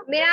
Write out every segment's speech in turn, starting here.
Mira,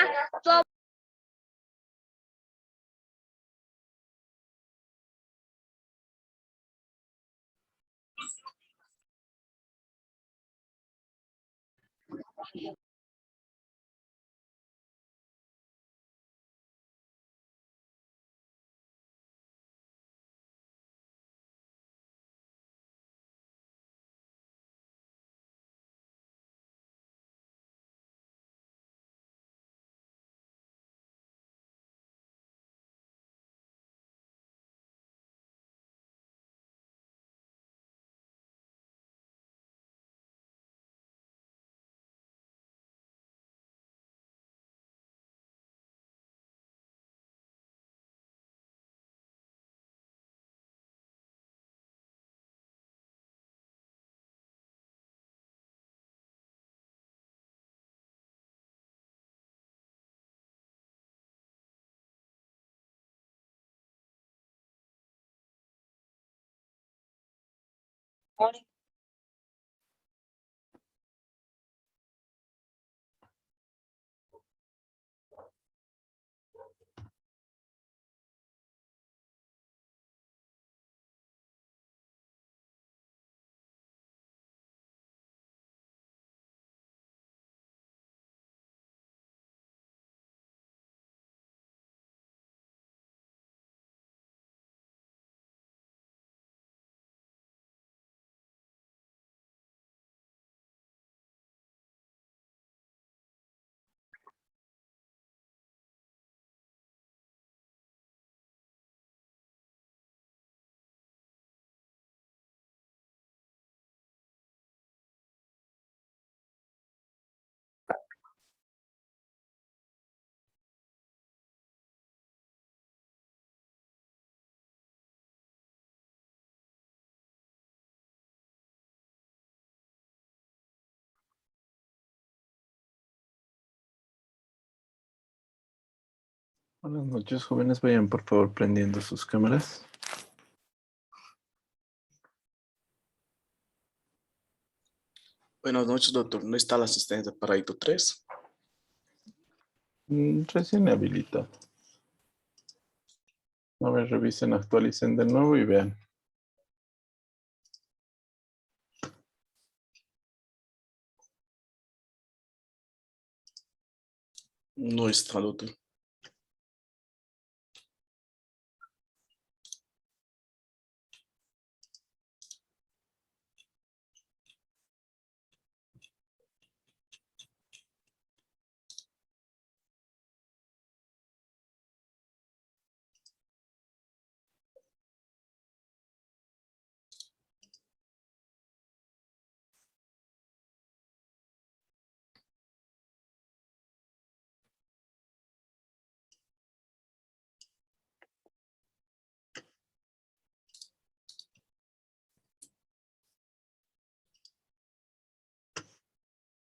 Buenas noches, jóvenes. Vayan por favor prendiendo sus cámaras. Buenas noches, doctor. ¿No está el asistente para Hito 3? Recién habilitado. A ver, revisen, actualicen de nuevo y vean. No está, doctor.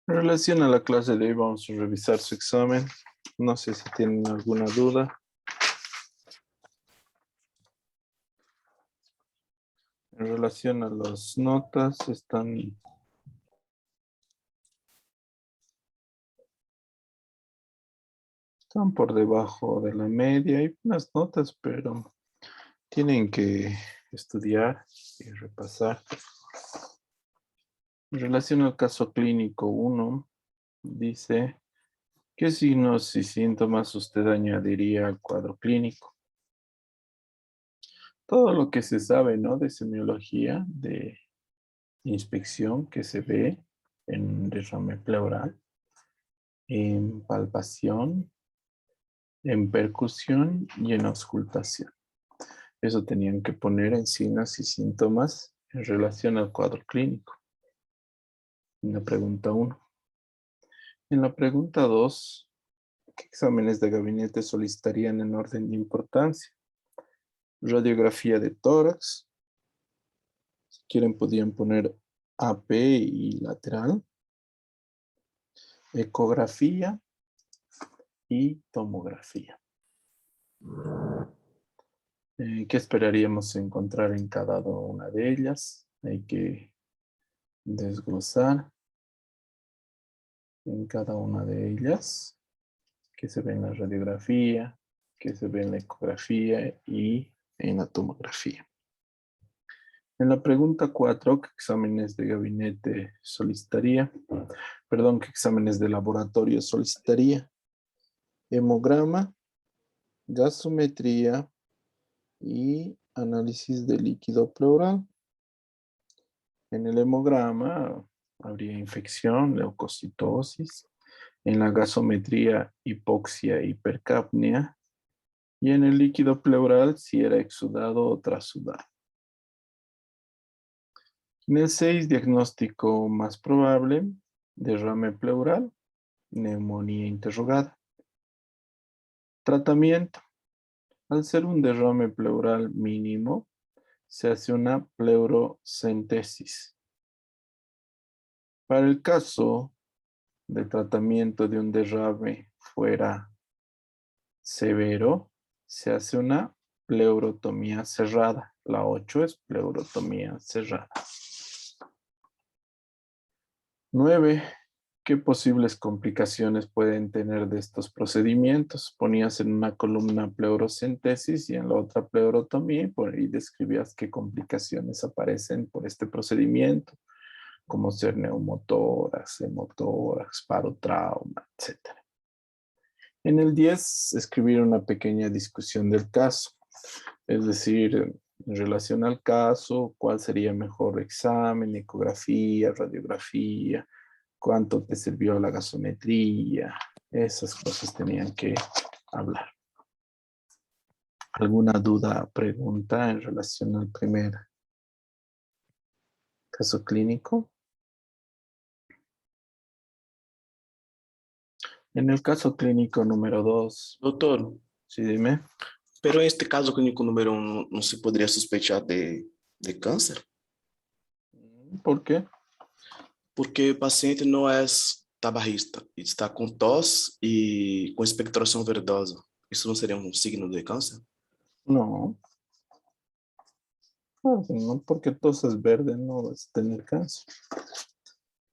En relación a la clase de hoy, vamos a revisar su examen. No sé si tienen alguna duda. En relación a las notas, están por debajo de la media. Hay unas notas, pero tienen que estudiar y repasar. En relación al caso clínico 1, dice, ¿qué signos y síntomas usted añadiría al cuadro clínico? Todo lo que se sabe, ¿no? De semiología, de inspección que se ve en derrame pleural, en palpación, en percusión y en auscultación. Eso tenían que poner en signos y síntomas en relación al cuadro clínico. En la pregunta 1. En la pregunta 2, ¿qué exámenes de gabinete solicitarían en orden de importancia? Radiografía de tórax. Si quieren, podrían poner AP y lateral. Ecografía y tomografía. ¿Qué esperaríamos encontrar en cada una de ellas? Hay que desglosar. en cada una de ellas, que se ve en la radiografía, que se ve en la ecografía y en la tomografía. En la pregunta 4, ¿qué exámenes de gabinete solicitaría? Perdón, ¿qué exámenes de laboratorio solicitaría? Hemograma, gasometría y análisis de líquido pleural. En el hemograma habría infección, leucocitosis. En la gasometría, hipoxia, hipercapnia. Y en el líquido pleural, si era exudado o trasudado. En el 6, diagnóstico más probable, derrame pleural, neumonía interrogada. Tratamiento. Al ser un derrame pleural mínimo, se hace una pleurocentesis. Para el caso de tratamiento de un derrame fuera severo, se hace una pleurotomía cerrada. La 8 es pleurotomía cerrada. 9. ¿Qué posibles complicaciones pueden tener de estos procedimientos? Ponías en una columna pleurocentesis y en la otra pleurotomía y por ahí describías qué complicaciones aparecen por este procedimiento, como ser neumotórax, hemotórax, parotrauma, etc. En el 10, escribir una pequeña discusión del caso, es decir, en relación al caso, cuál sería mejor examen, ecografía, radiografía, cuánto te sirvió la gasometría, esas cosas tenían que hablar. ¿Alguna duda, pregunta en relación al primer caso clínico? En el caso clínico número 2, Doutor, sí, dime. pero en este caso clínico número 1 no se podría sospechar de cáncer, ¿Por qué? porque o paciente não é tabaquista, está com tosse e com expectoração verdosa. Isso não seria um signo de câncer? No, no porque toses verde no vas a tener cáncer.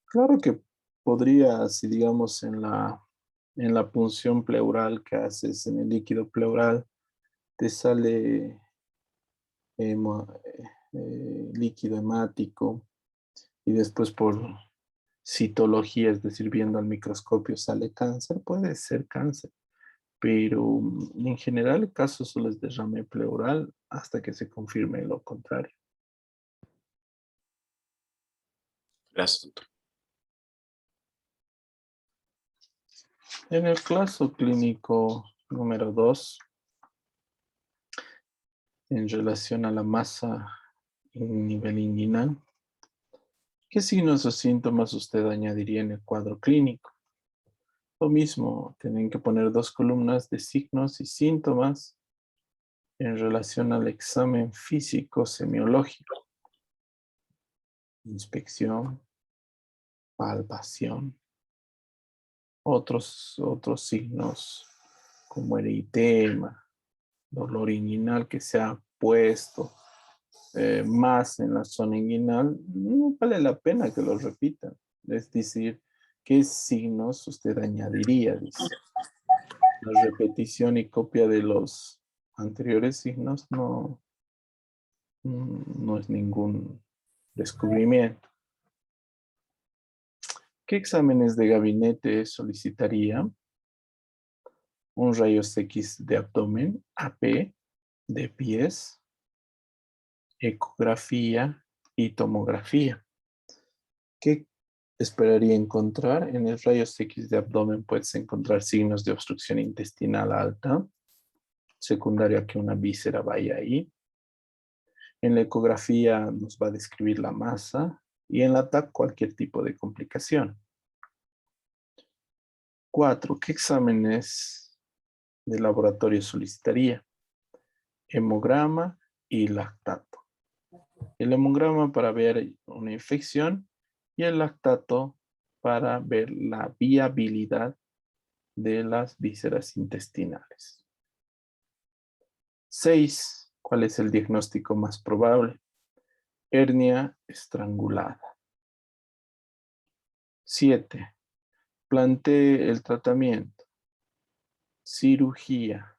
Claro que podría, si digamos en la punción pleural que haces en el líquido pleural, te sale líquido hemático y después por citología, es decir, viendo al microscopio sale cáncer, puede ser cáncer, pero en general el caso solo es derrame pleural hasta que se confirme lo contrario. Graças, doutor. En el caso clínico número 2, en relación a la masa en nivel inguinal, ¿qué signos o síntomas usted añadiría en el cuadro clínico? Lo mismo, tienen que poner 2 columnas de signos y síntomas en relación al examen físico semiológico. Inspección, palpación, otros signos como eritema, dolor inguinal que se ha puesto más en la zona inguinal, no vale la pena que lo repitan. Es decir, ¿qué signos usted añadiría? Dice. La repetición y copia de los anteriores signos no es ningún descubrimiento. ¿Qué exámenes de gabinete solicitaría? Un rayos X de abdomen, AP, de pies, ecografía y tomografía. ¿Qué esperaría encontrar? En el rayos X de abdomen puedes encontrar signos de obstrucción intestinal alta, secundario a que una víscera vaya ahí. En la ecografía nos va a describir la masa y en la TAC cualquier tipo de complicación. 4. ¿Qué exámenes de laboratorio solicitaría? Hemograma y lactato. El hemograma para ver una infección y el lactato para ver la viabilidad de las vísceras intestinales. 6. ¿Cuál es el diagnóstico más probable? Hernia estrangulada. 7. Plantee el tratamiento. Cirugía,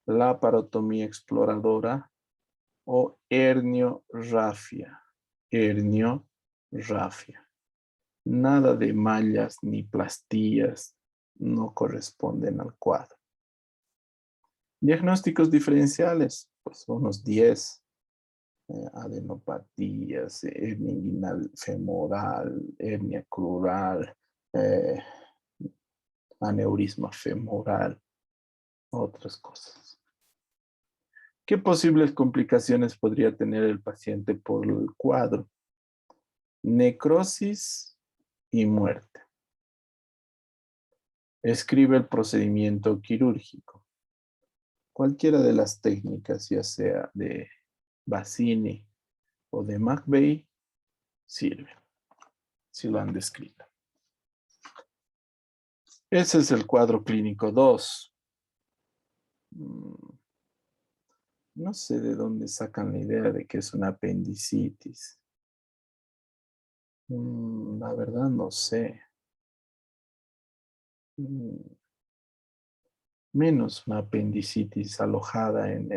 laparotomía exploradora o herniorrafia. Herniorrafia. Nada de mallas ni plastillas no corresponden al cuadro. Diagnósticos diferenciales, pues unos 10. Adenopatías, hernia inguinal femoral, hernia crural, aneurisma femoral, otras cosas. ¿Qué posibles complicaciones podría tener el paciente por el cuadro? Necrosis y muerte. Escribe el procedimiento quirúrgico. Cualquiera de las técnicas, ya sea de Bassini o de McVeigh, sirve, si lo han descrito. Ese es el cuadro clínico 2. No sé de dónde sacan la idea de que es una apendicitis. La verdad no sé. Menos una apendicitis alojada en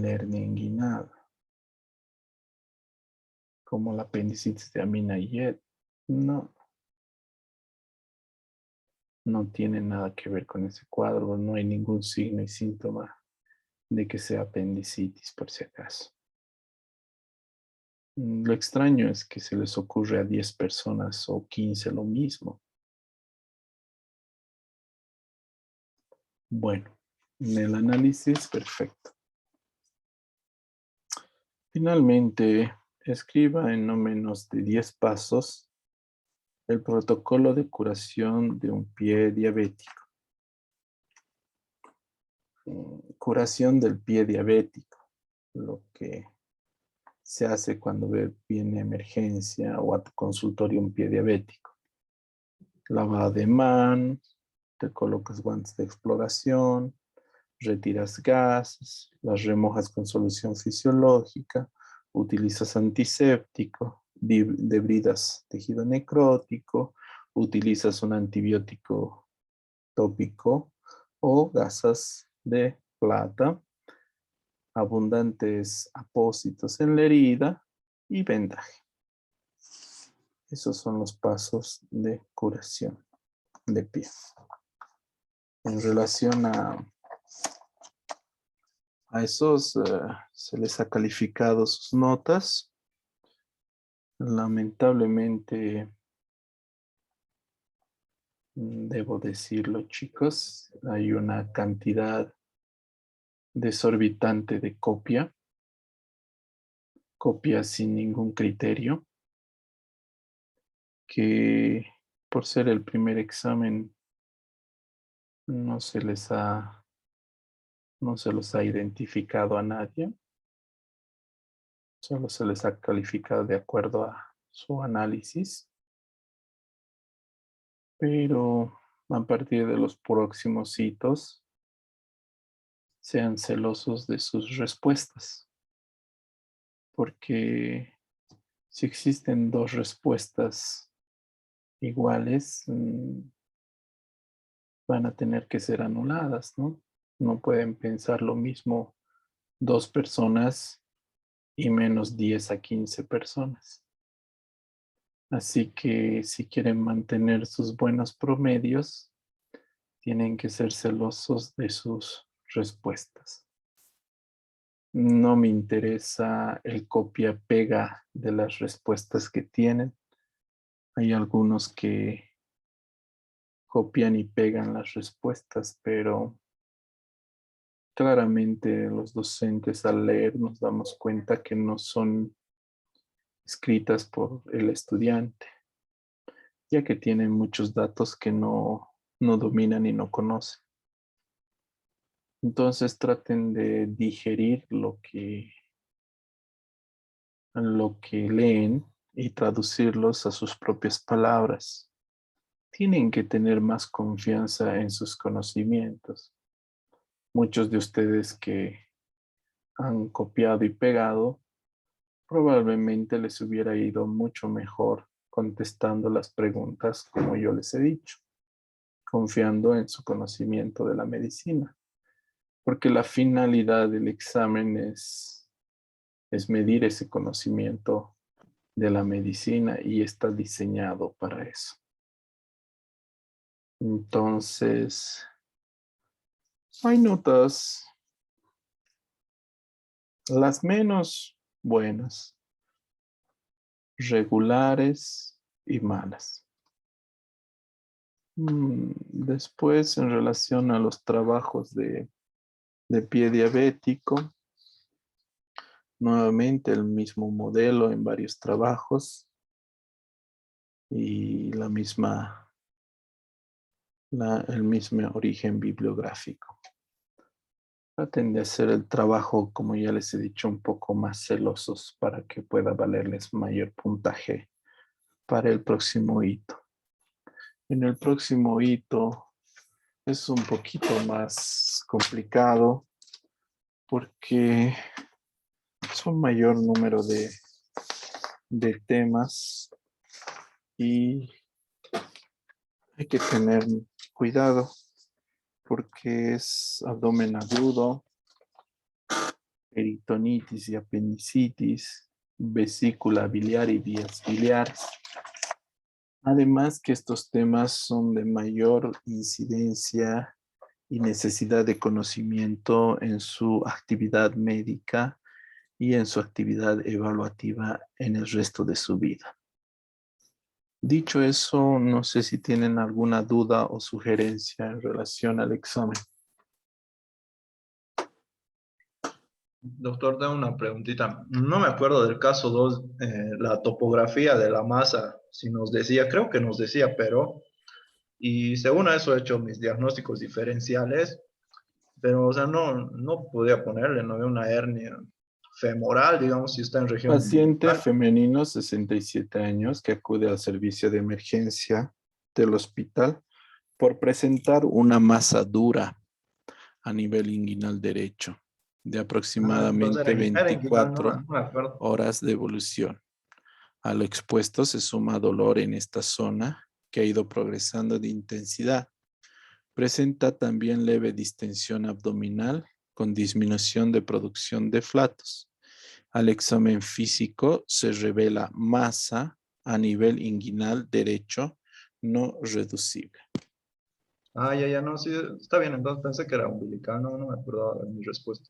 la hernia inguinal, como la apendicitis de Amina Yet. No, no tiene nada que ver con ese cuadro. No hay ningún signo y síntoma de que sea apendicitis, por si acaso. Lo extraño es que se les ocurre a 10 personas o 15 lo mismo. Bueno, en el análisis, perfecto. Finalmente, escriba en no menos de 10 pasos el protocolo de curación de un pie diabético. Curación del pie diabético, lo que se hace cuando viene emergencia o a tu consultorio un pie diabético. Lavada de manos, te colocas guantes de exploración, retiras gases, las remojas con solución fisiológica, utilizas antiséptico, debridas tejido necrótico, utilizas un antibiótico tópico o gasas de plata, abundantes apósitos en la herida y vendaje. Esos son los pasos de curación de pie. En relación a esos, se les ha calificado sus notas. Lamentablemente, debo decirlo, chicos, hay una cantidad desorbitante de copia sin ningún criterio, que por ser el primer examen no se los ha identificado a nadie, solo se les ha calificado de acuerdo a su análisis, pero a partir de los próximos hitos, sean celosos de sus respuestas, porque si existen dos respuestas iguales, van a tener que ser anuladas, ¿no? No pueden pensar lo mismo 2 personas y menos 10 a 15 personas. Así que si quieren mantener sus buenos promedios, tienen que ser celosos de sus respuestas. No me interesa el copia-pega de las respuestas que tienen. Hay algunos que copian y pegan las respuestas, pero claramente los docentes al leer nos damos cuenta que no son escritas por el estudiante, ya que tienen muchos datos que no dominan y no conocen. Entonces traten de digerir lo que leen y traducirlos a sus propias palabras. Tienen que tener más confianza en sus conocimientos. Muchos de ustedes que han copiado y pegado, probablemente les hubiera ido mucho mejor contestando las preguntas como yo les he dicho, confiando en su conocimiento de la medicina, porque la finalidad del examen es medir ese conocimiento de la medicina y está diseñado para eso. Entonces, hay notas, las menos buenas, regulares y malas. Después, en relación a los trabajos de pie diabético, nuevamente el mismo modelo en varios trabajos y el mismo origen bibliográfico. Traten de hacer el trabajo, como ya les he dicho, un poco más celosos para que pueda valerles mayor puntaje para el próximo hito. En el próximo hito es un poquito más complicado porque es un mayor número de temas y hay que tener cuidado porque es abdomen agudo, peritonitis y apendicitis, vesícula biliar y vías biliares. Además que estos temas son de mayor incidencia y necesidad de conocimiento en su actividad médica y en su actividad evaluativa en el resto de su vida. Dicho eso, no sé si tienen alguna duda o sugerencia en relación al examen. Doctor, tengo una preguntita. No me acuerdo del caso 2, la topografía de la masa, si nos decía, creo que nos decía, pero, y según eso he hecho mis diagnósticos diferenciales, pero, o sea, no podía ponerle, no había una hernia femoral, digamos, si está en región Paciente umbilical. femenino, 67 años, que acude al servicio de emergencia del hospital por presentar una masa dura a nivel inguinal derecho de Entonces aproximadamente era inguinal, no 24 me acuerdo. horas de evolución. A lo expuesto se suma dolor en esta zona que ha ido progresando de intensidad. Presenta también leve distensión abdominal con disminución de producción de flatos. Al examen físico se revela masa a nivel inguinal derecho no reducible. Ya, no, sí, está bien, entonces pensé que era umbilical, no me acordaba de mi respuesta.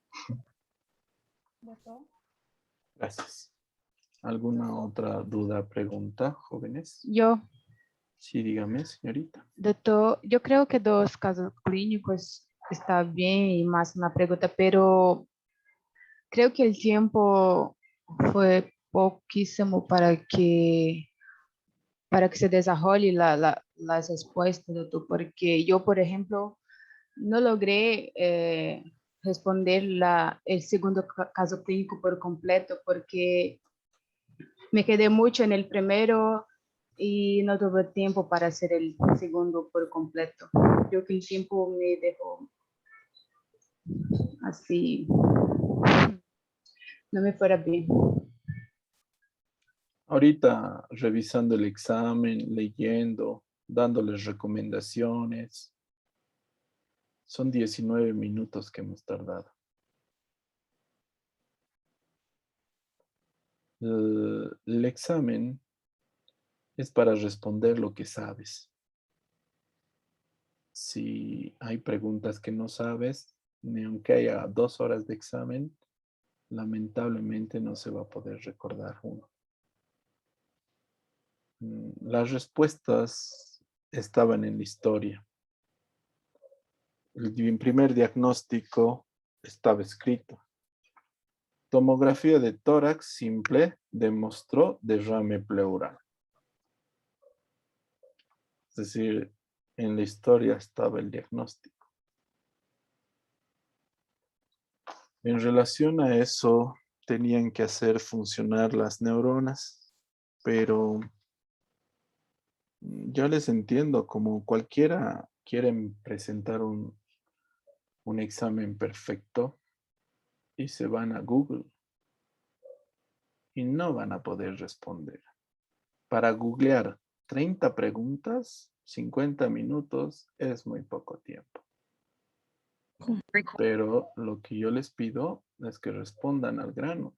Gracias. ¿Alguna otra duda, pregunta, jóvenes? Yo, Sí, dígame, señorita. doctor, yo creo que dos casos clínicos está bien y más una pregunta, pero creo que el tiempo fue poquísimo para que se desarrolle las respuestas, doctor, porque yo, por ejemplo, no logré responder el segundo caso clínico por completo porque me quedé mucho en el primero y no tuve tiempo para hacer el segundo por completo. Creo que el tiempo me dejó así, no me fuera bien. Ahorita revisando el examen, leyendo, dándoles recomendaciones. Son 19 minutos que hemos tardado. El examen es para responder lo que sabes. Si hay preguntas que no sabes, ni aunque haya 2 horas de examen, lamentablemente no se va a poder recordar uno. Las respuestas estaban en la historia. El primer diagnóstico estaba escrito. Tomografía de tórax simple demostró derrame pleural. Es decir, en la historia estaba el diagnóstico. En relación a eso, tenían que hacer funcionar las neuronas, pero yo les entiendo, como cualquiera quieren presentar un examen perfecto y se van a Google y no van a poder responder. para googlear 30 preguntas, 50 minutos es muy poco tiempo. Pero lo que yo les pido es que respondan al grano.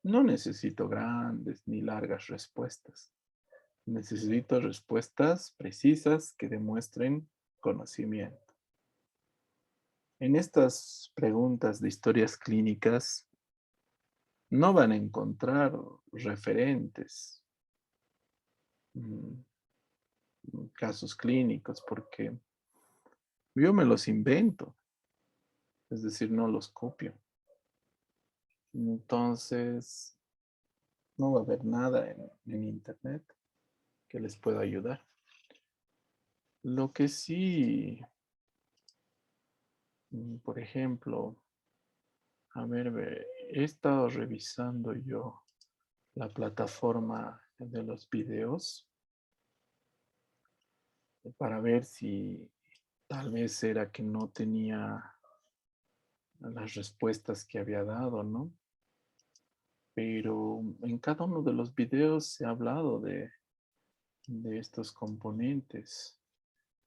No necesito grandes ni largas respuestas. Necesito respuestas precisas que demuestren conocimiento. En estas preguntas de historias clínicas no van a encontrar referentes, casos clínicos, porque yo me los invento, es decir, no los copio. Entonces, no va a haber nada en internet que les pueda ayudar. Lo que sí, por ejemplo, a ver, he estado revisando yo la plataforma de los videos para ver si tal vez era que no tenía las respuestas que había dado, ¿no? Pero en cada uno de los videos se ha hablado de estos componentes.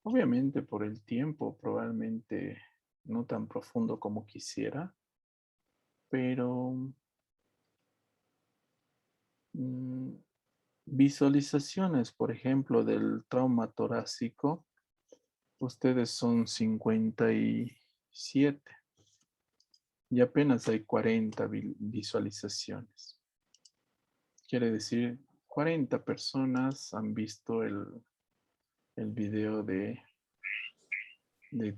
Obviamente por el tiempo, probablemente no tan profundo como quisiera, pero visualizaciones, por ejemplo, del trauma torácico, ustedes son 57 y apenas hay 40 visualizaciones. Quiere decir, 40 personas han visto el video de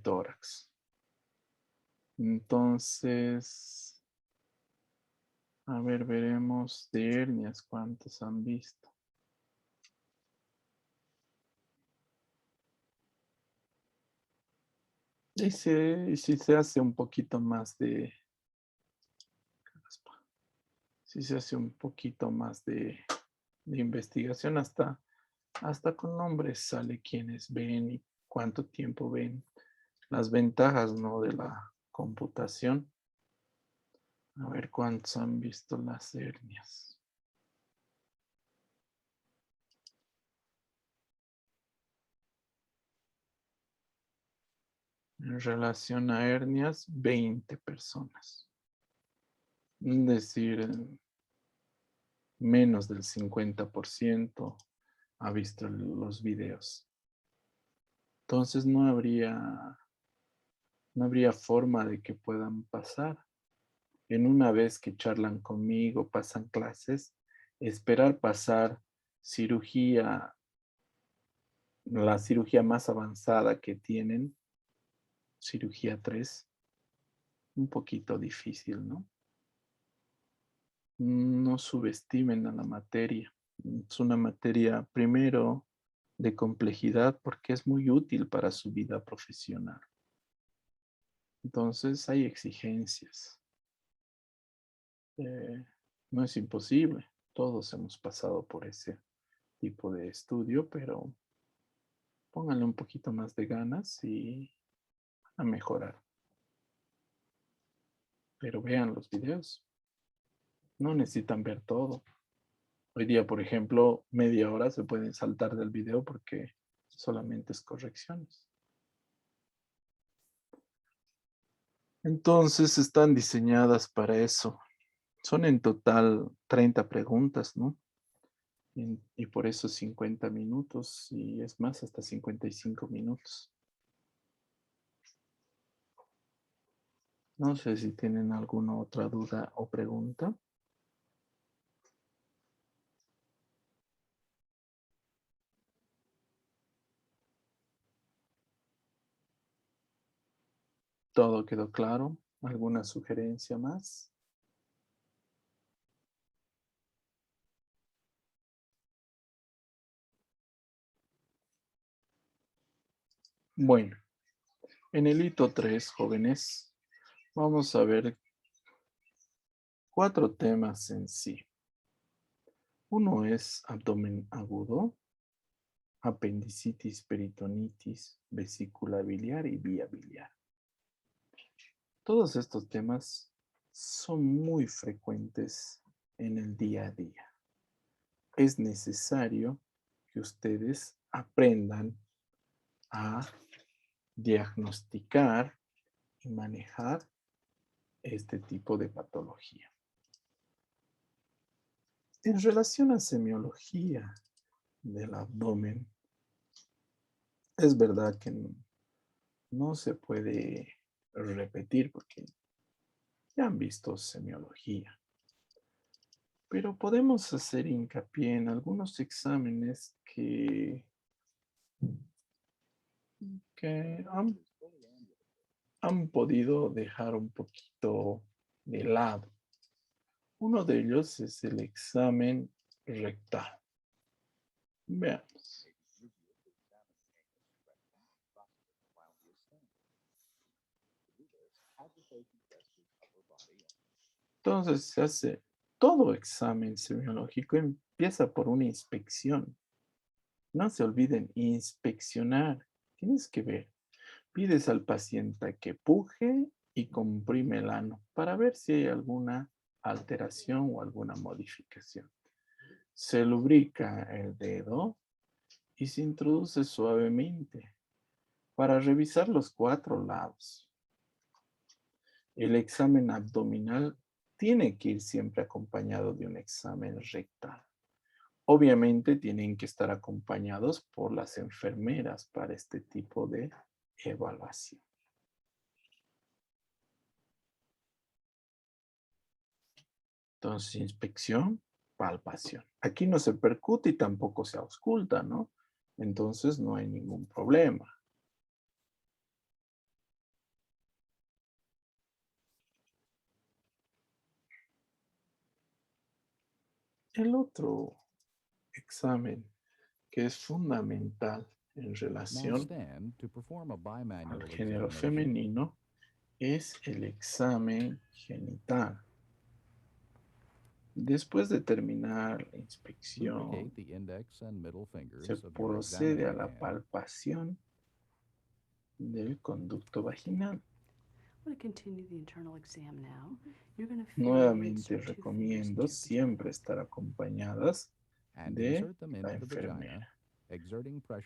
tórax. Entonces, a ver, veremos de hernias cuántos han visto. Y si se hace un poquito más de... Si se hace un poquito más de investigación, hasta con nombres sale quienes ven y cuánto tiempo ven. Las ventajas, ¿no?, de la computación. A ver cuántos han visto las hernias. En relación a hernias, 20 personas. Es decir, menos del 50% ha visto los videos. Entonces no habría forma de que puedan pasar. En una vez que charlan conmigo, pasan clases, esperar pasar cirugía, la cirugía más avanzada que tienen, cirugía 3, un poquito difícil, ¿no? No subestimen a la materia. Es una materia, primero, de complejidad porque es muy útil para su vida profesional. Entonces hay exigencias. No es imposible. Todos hemos pasado por ese tipo de estudio, pero pónganle un poquito más de ganas y van a mejorar. Pero vean los videos. No necesitan ver todo. Hoy día, por ejemplo, media hora se pueden saltar del video porque solamente es correcciones. Entonces están diseñadas para eso. Son en total 30 preguntas, ¿no? Y por eso 50 minutos y es más, hasta 55 minutos. No sé si tienen alguna otra duda o pregunta. ¿Todo quedó claro? ¿Alguna sugerencia más? Bueno, en el hito 3, jóvenes, vamos a ver 4 temas en sí. Uno es abdomen agudo, apendicitis, peritonitis, vesícula biliar y vía biliar. Todos estos temas son muy frecuentes en el día a día. es necesario que ustedes aprendan a diagnosticar y manejar este tipo de patología. En relación a semiología del abdomen, es verdad que no se puede repetir porque ya han visto semiología, pero podemos hacer hincapié en algunos exámenes que han podido dejar un poquito de lado. Uno de ellos es el examen rectal. Veamos. Entonces se hace todo examen semiológico, empieza por una inspección. No se olviden inspeccionar. Tienes que ver. Pides al paciente que puje y comprime el ano para ver si hay alguna alteración o alguna modificación. Se lubrica el dedo y se introduce suavemente para revisar los 4 lados. El examen abdominal tiene que ir siempre acompañado de un examen rectal. Obviamente tienen que estar acompañados por las enfermeras para este tipo de evaluación. Entonces, inspección, palpación. Aquí no se percute y tampoco se ausculta, ¿no? Entonces no hay ningún problema. El otro examen que es fundamental en relación al género femenino es el examen genital. Después de terminar la inspección, se procede a la palpación del conducto vaginal. Nuevamente recomiendo siempre estar acompañadas de la enfermera.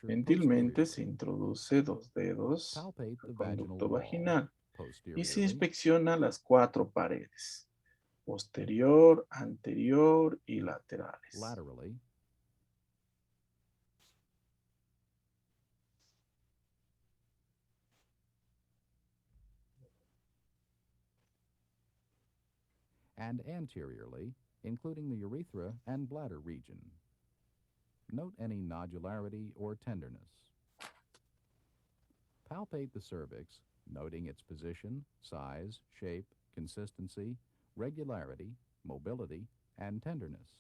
Gentilmente se introduce 2 dedos al conducto vaginal y se inspecciona las 4 paredes, posterior, anterior y laterales. And anteriorly, including the urethra and bladder region. Note any nodularity or tenderness. Palpate the cervix, noting its position, size, shape, consistency, regularity, mobility, and tenderness.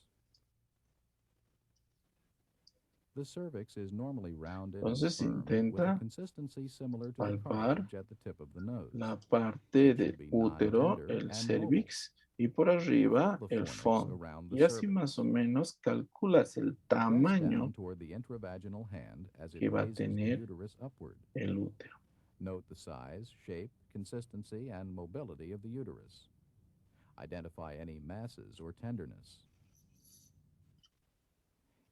The cervix is normally rounded Entonces and firm, with a intenta consistency similar to the palpar cartilage at the tip of the nose. la parte del útero, el cervix, y por arriba el fondo. Y así más o menos calculas el tamaño que va a tener el útero. Note the size, shape, consistency, and mobility of the uterus. Identify any masses or tenderness.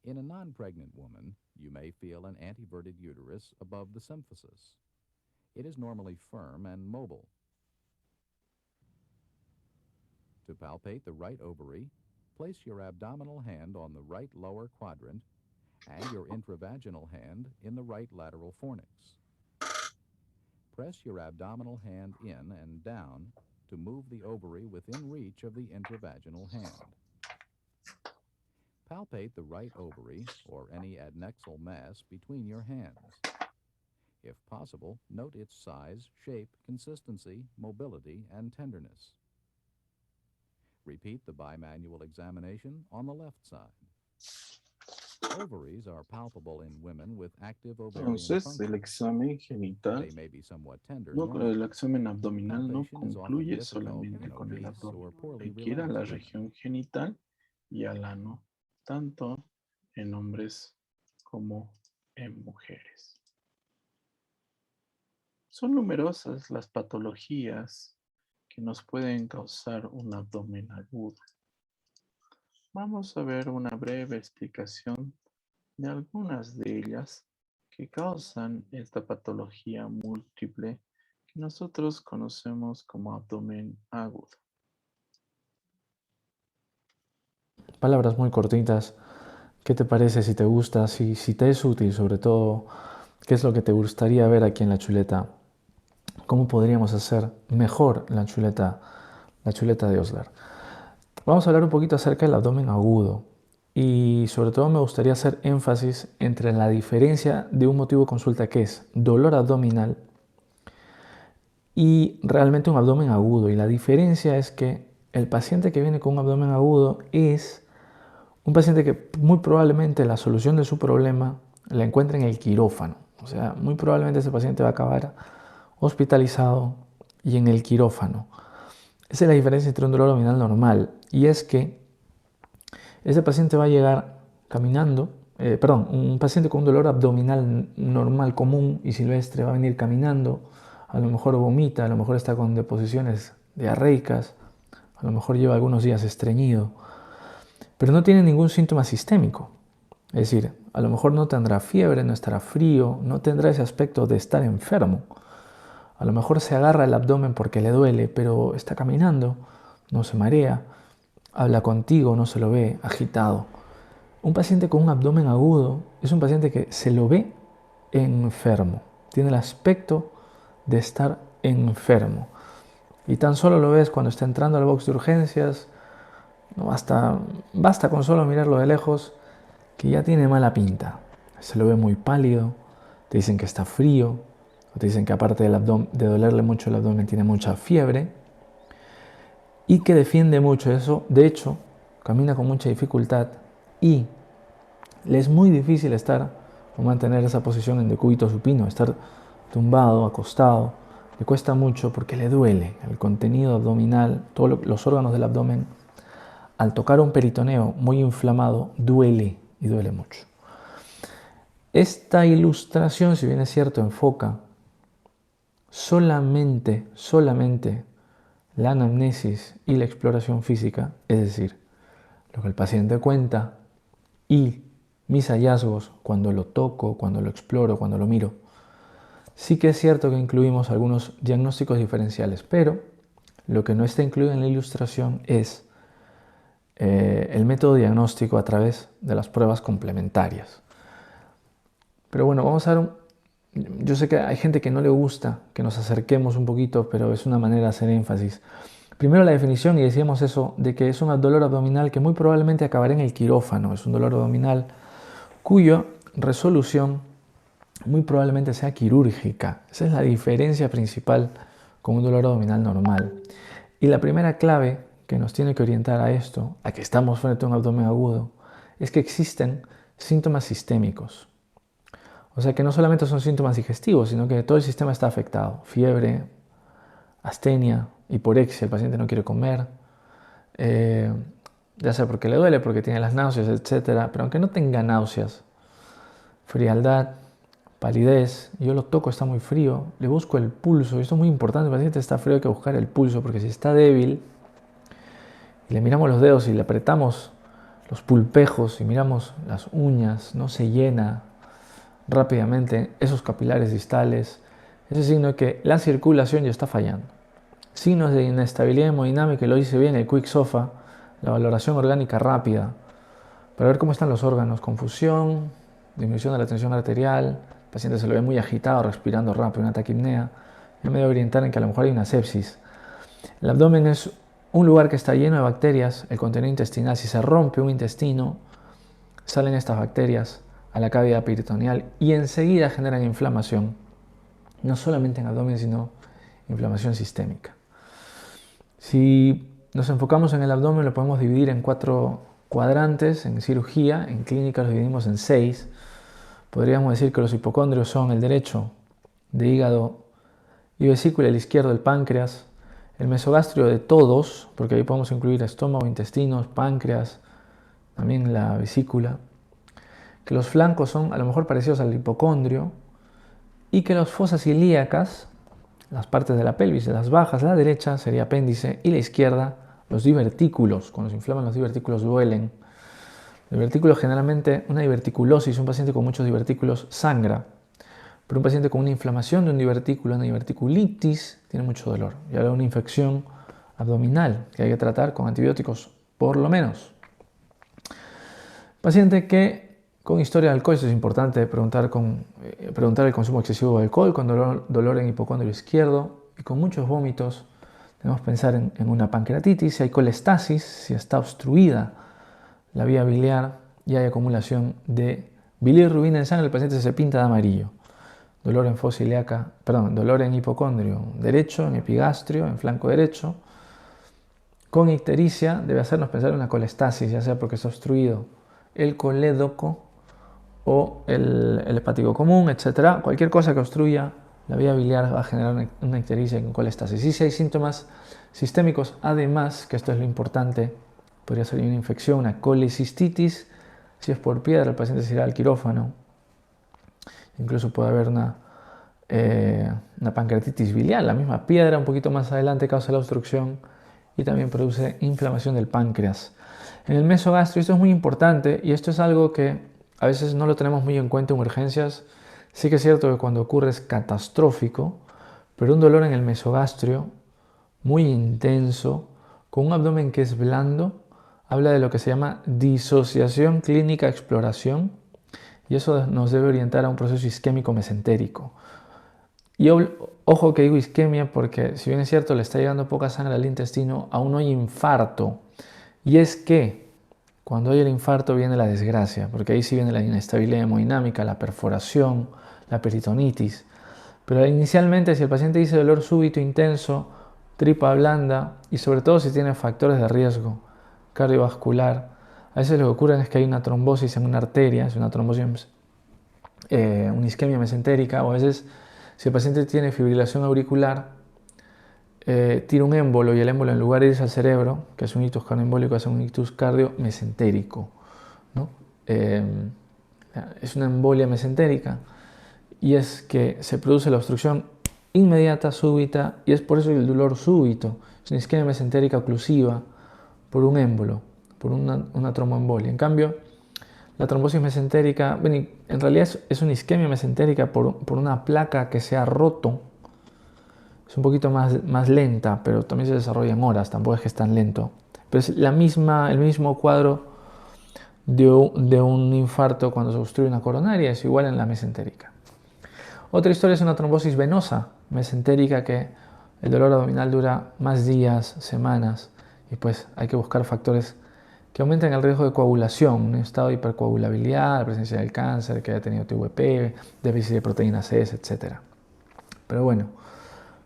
In a non-pregnant woman, you may feel an anteverted uterus above the symphysis. It is normally firm and mobile. To palpate the right ovary, place your abdominal hand on the right lower quadrant and your intravaginal hand in the right lateral fornix. Press your abdominal hand in and down to move the ovary within reach of the intravaginal hand. Palpate the right ovary or any adnexal mass between your hands. If possible, note its size, shape, consistency, mobility, and tenderness. Repeat the bimanual examination on the left side. Ovaries are palpable in women with active ovarian Entonces, function. el examen genital, They may be somewhat tender no, normally. el examen abdominal no Palpation is often concluye difficult solamente in con el obese or abdomen. poorly Hay que ir a la relaxed women. región genital y al ano, tanto en hombres como en mujeres. Son numerosas las patologías que nos pueden causar un abdomen agudo. vamos a ver una breve explicación de algunas de ellas que causan esta patología múltiple que nosotros conocemos como abdomen agudo. Palabras muy cortitas. ¿Qué te parece? Si te gusta, si te es útil, sobre todo, ¿qué es lo que te gustaría ver aquí en la chuleta? ¿Cómo podríamos hacer mejor la chuleta de Osler? Vamos a hablar un poquito acerca del abdomen agudo y sobre todo me gustaría hacer énfasis entre la diferencia de un motivo de consulta que es dolor abdominal y realmente un abdomen agudo. Y la diferencia es que el paciente que viene con un abdomen agudo es un paciente que muy probablemente la solución de su problema la encuentra en el quirófano. O sea, muy probablemente ese paciente va a acabar hospitalizado y en el quirófano. Esa es la diferencia entre un dolor abdominal normal. Y es que ese paciente va a llegar caminando, un paciente con un dolor abdominal normal, común y silvestre va a venir caminando, a lo mejor vomita, a lo mejor está con deposiciones diarreicas, a lo mejor lleva algunos días estreñido, pero no tiene ningún síntoma sistémico. Es decir, a lo mejor no tendrá fiebre, no estará frío, no tendrá ese aspecto de estar enfermo. A lo mejor se agarra el abdomen porque le duele, pero está caminando, no se marea, habla contigo, no se lo ve agitado. Un paciente con un abdomen agudo es un paciente que se lo ve enfermo, tiene el aspecto de estar enfermo. Y tan solo lo ves cuando está entrando al box de urgencias, no basta con solo mirarlo de lejos que ya tiene mala pinta. Se lo ve muy pálido, te dicen que está frío, o te dicen que aparte de dolerle mucho el abdomen tiene mucha fiebre y que defiende mucho eso. De hecho, camina con mucha dificultad y le es muy difícil estar o mantener esa posición en decúbito supino, estar tumbado, acostado. Le cuesta mucho porque le duele el contenido abdominal, todos los órganos del abdomen. Al tocar un peritoneo muy inflamado, duele y duele mucho. Esta ilustración, si bien es cierto, enfoca solamente la anamnesis y la exploración física, es decir, lo que el paciente cuenta y mis hallazgos cuando lo toco, cuando lo exploro, cuando lo miro. Sí que es cierto que incluimos algunos diagnósticos diferenciales, pero lo que no está incluido en la ilustración es el método diagnóstico a través de las pruebas complementarias. Pero bueno, vamos a ver yo sé que hay gente que no le gusta que nos acerquemos un poquito, pero es una manera de hacer énfasis. Primero la definición, y decíamos eso, de que es un dolor abdominal que muy probablemente acabará en el quirófano. Es un dolor abdominal cuya resolución muy probablemente sea quirúrgica. Esa es la diferencia principal con un dolor abdominal normal. Y la primera clave que nos tiene que orientar a esto, a que estamos frente a un abdomen agudo, es que existen síntomas sistémicos. O sea que no solamente son síntomas digestivos, sino que todo el sistema está afectado. Fiebre, astenia, hiporexia, el paciente no quiere comer, ya sea porque le duele, porque tiene las náuseas, etc. Pero aunque no tenga náuseas, frialdad, palidez, yo lo toco, está muy frío, le busco el pulso, y esto es muy importante, el paciente está frío, hay que buscar el pulso, porque si está débil, y le miramos los dedos y le apretamos los pulpejos y miramos las uñas, no se llena rápidamente esos capilares distales, ese signo de que la circulación ya está fallando. Signos de inestabilidad hemodinámica, lo dice bien el Quick SOFA, la valoración orgánica rápida, para ver cómo están los órganos, confusión, disminución de la tensión arterial, el paciente se lo ve muy agitado, respirando rápido, una taquipnea, ya me debe orientar en que a lo mejor hay una sepsis. El abdomen es un lugar que está lleno de bacterias, el contenido intestinal, si se rompe un intestino, salen estas bacterias a la cavidad peritoneal y enseguida generan inflamación, no solamente en el abdomen, sino inflamación sistémica. Si nos enfocamos en el abdomen, lo podemos dividir en 4 cuadrantes. En cirugía, en clínica los dividimos en 6. Podríamos decir que los hipocondrios son el derecho de hígado y vesícula, el izquierdo del páncreas, el mesogastrio de todos, porque ahí podemos incluir estómago, intestinos, páncreas, también la vesícula, que los flancos son a lo mejor parecidos al hipocondrio y que las fosas ilíacas, las partes de la pelvis, de las bajas, la derecha sería apéndice y la izquierda los divertículos. Cuando se inflaman los divertículos duelen El divertículo generalmente, una diverticulosis, un paciente con muchos divertículos sangra, pero un paciente con una inflamación de un divertículo, una diverticulitis, tiene mucho dolor. Y ahora una infección abdominal que hay que tratar con antibióticos por lo menos. Paciente que con historia de alcohol, esto es importante preguntar el consumo excesivo de alcohol, con dolor en hipocondrio izquierdo y con muchos vómitos. Debemos pensar en una pancreatitis, si hay colestasis, si está obstruida la vía biliar y hay acumulación de bilirrubina en sangre, el paciente se pinta de amarillo. Dolor en fosa ilíaca, dolor en hipocondrio derecho, en epigastrio, en flanco derecho. Con ictericia debe hacernos pensar en una colestasis, ya sea porque está obstruido el colédoco o el hepático común, etc. Cualquier cosa que obstruya la vía biliar va a generar una ictericia con colestasis. Y si hay síntomas sistémicos, además, que esto es lo importante, podría ser una infección, una colecistitis. Si es por piedra, el paciente se irá al quirófano. Incluso puede haber una pancreatitis biliar, la misma piedra, un poquito más adelante causa la obstrucción y también produce inflamación del páncreas. En el mesogastrio, esto es muy importante y esto es algo que a veces no lo tenemos muy en cuenta en urgencias. Sí que es cierto que cuando ocurre es catastrófico, pero un dolor en el mesogastrio muy intenso, con un abdomen que es blando, habla de lo que se llama disociación clínica exploración, y eso nos debe orientar a un proceso isquémico mesentérico. Y ojo que digo isquemia porque si bien es cierto le está llegando poca sangre al intestino, aún no hay infarto. Y es que cuando hay el infarto viene la desgracia, porque ahí sí viene la inestabilidad hemodinámica, la perforación, la peritonitis. Pero inicialmente si el paciente dice dolor súbito intenso, tripa blanda y sobre todo si tiene factores de riesgo cardiovascular, a veces lo que ocurre es que hay una trombosis en una arteria, es una trombosis, una isquemia mesentérica, o a veces si el paciente tiene fibrilación auricular, tira un émbolo y el émbolo en lugar de irse al cerebro, que es un ictus cardioembólico, es un ictus cardiomesentérico, ¿no? Es una embolia mesentérica y es que se produce la obstrucción inmediata, súbita, y es por eso el dolor súbito. Es una isquemia mesentérica oclusiva por un émbolo, por una tromboembolia. En cambio, la trombosis mesentérica, en realidad es una isquemia mesentérica por una placa que se ha roto. Es un poquito más lenta, pero también se desarrolla en horas, tampoco es que es tan lento. Pero es el mismo cuadro de un infarto cuando se obstruye una coronaria, es igual en la mesentérica. Otra historia es una trombosis venosa mesentérica, que el dolor abdominal dura más días, semanas, y pues hay que buscar factores que aumenten el riesgo de coagulación, un estado de hipercoagulabilidad, la presencia del cáncer, que haya tenido TVP, déficit de proteína C, etc. Pero bueno,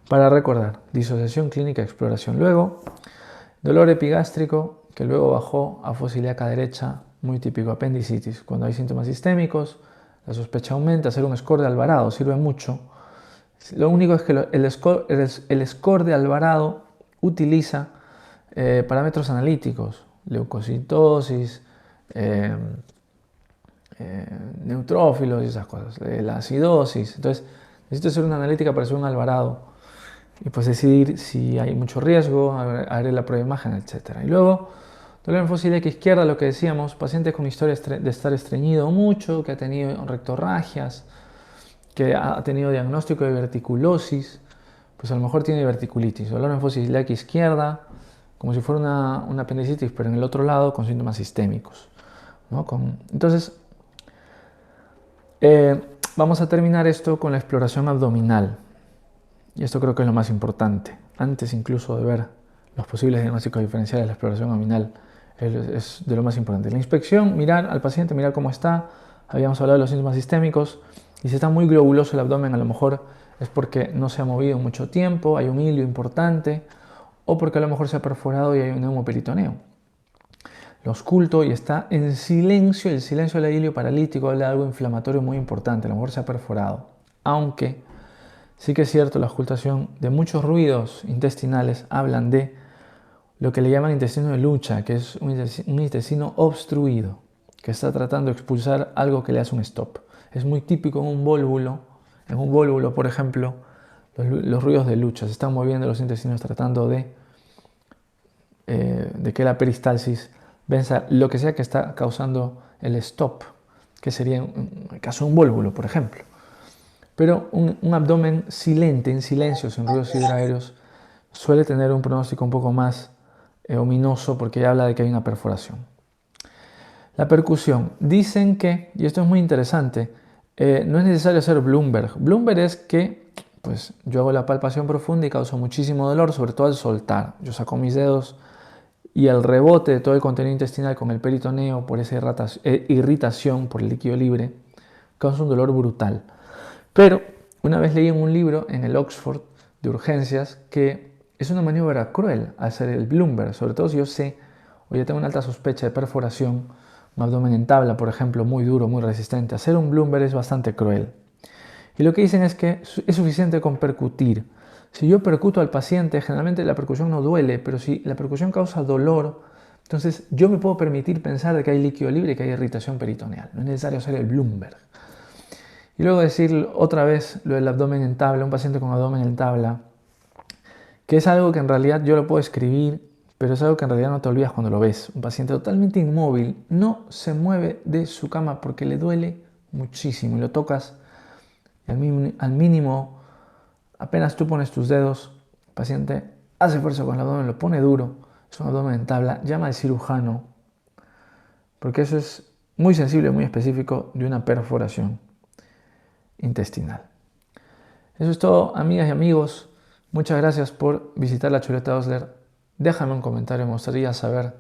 para recordar, disociación clínica, exploración. Luego, dolor epigástrico, que luego bajó a fosa ilíaca derecha, muy típico, apendicitis. Cuando hay síntomas sistémicos, la sospecha aumenta, hacer un score de Alvarado sirve mucho. Lo único es que el score de Alvarado utiliza parámetros analíticos, leucocitosis, neutrófilos y esas cosas, la acidosis. Entonces, necesito hacer una analítica para hacer un Alvarado y pues decidir si hay mucho riesgo, haré la prueba de imagen, etc. Y luego, dolor en fosa ilíaca izquierda, lo que decíamos, pacientes con historia de estar estreñido mucho, que ha tenido rectorragias, que ha tenido diagnóstico de verticulosis, pues a lo mejor tiene verticulitis. Dolor en fosa ilíaca izquierda, como si fuera una apendicitis, pero en el otro lado con síntomas sistémicos, ¿no? Entonces, vamos a terminar esto con la exploración abdominal. Y esto creo que es lo más importante. Antes incluso de ver los posibles diagnósticos diferenciales, la exploración abdominal es de lo más importante. La inspección, mirar al paciente, mirar cómo está. Habíamos hablado de los síntomas sistémicos. Y si está muy globuloso el abdomen, a lo mejor es porque no se ha movido en mucho tiempo, hay un hilio importante, o porque a lo mejor se ha perforado y hay un neumoperitoneo. Lo ausculto y está en silencio. El silencio del hilio paralítico habla de algo inflamatorio muy importante. A lo mejor se ha perforado. Aunque sí que es cierto, la auscultación de muchos ruidos intestinales hablan de lo que le llaman intestino de lucha, que es un intestino obstruido, que está tratando de expulsar algo que le hace un stop. Es muy típico en un vólvulo, por ejemplo, los ruidos de lucha. Se están moviendo los intestinos tratando de que la peristalsis venza lo que sea que está causando el stop, que sería en el caso de un vólvulo, por ejemplo. Pero un abdomen silente, en silencio, sin ruidos hidroaéreos, suele tener un pronóstico un poco más ominoso porque ya habla de que hay una perforación. La percusión. Dicen que, y esto es muy interesante, no es necesario hacer Bloomberg. Bloomberg es que pues, yo hago la palpación profunda y causo muchísimo dolor, sobre todo al soltar. Yo saco mis dedos y el rebote de todo el contenido intestinal con el peritoneo por esa irritación por el líquido libre causa un dolor brutal. Pero una vez leí en un libro en el Oxford de urgencias que es una maniobra cruel hacer el Bloomberg, sobre todo si yo sé o ya tengo una alta sospecha de perforación, un abdomen en tabla, por ejemplo, muy duro, muy resistente. Hacer un Bloomberg es bastante cruel. Y lo que dicen es que es suficiente con percutir. Si yo percuto al paciente, generalmente la percusión no duele, pero si la percusión causa dolor, entonces yo me puedo permitir pensar de que hay líquido libre y que hay irritación peritoneal. No es necesario hacer el Bloomberg. Y luego decir otra vez lo del abdomen en tabla, un paciente con abdomen en tabla, que es algo que en realidad yo lo puedo escribir, pero es algo que en realidad no te olvidas cuando lo ves. Un paciente totalmente inmóvil, no se mueve de su cama porque le duele muchísimo y lo tocas y al mínimo, apenas tú pones tus dedos, el paciente hace fuerza con el abdomen, lo pone duro, es un abdomen en tabla, llama al cirujano, porque eso es muy sensible, muy específico de una perforación intestinal. Eso es todo, amigas y amigos. Muchas gracias por visitar la Chuleta Osler. Déjame un comentario, me gustaría saber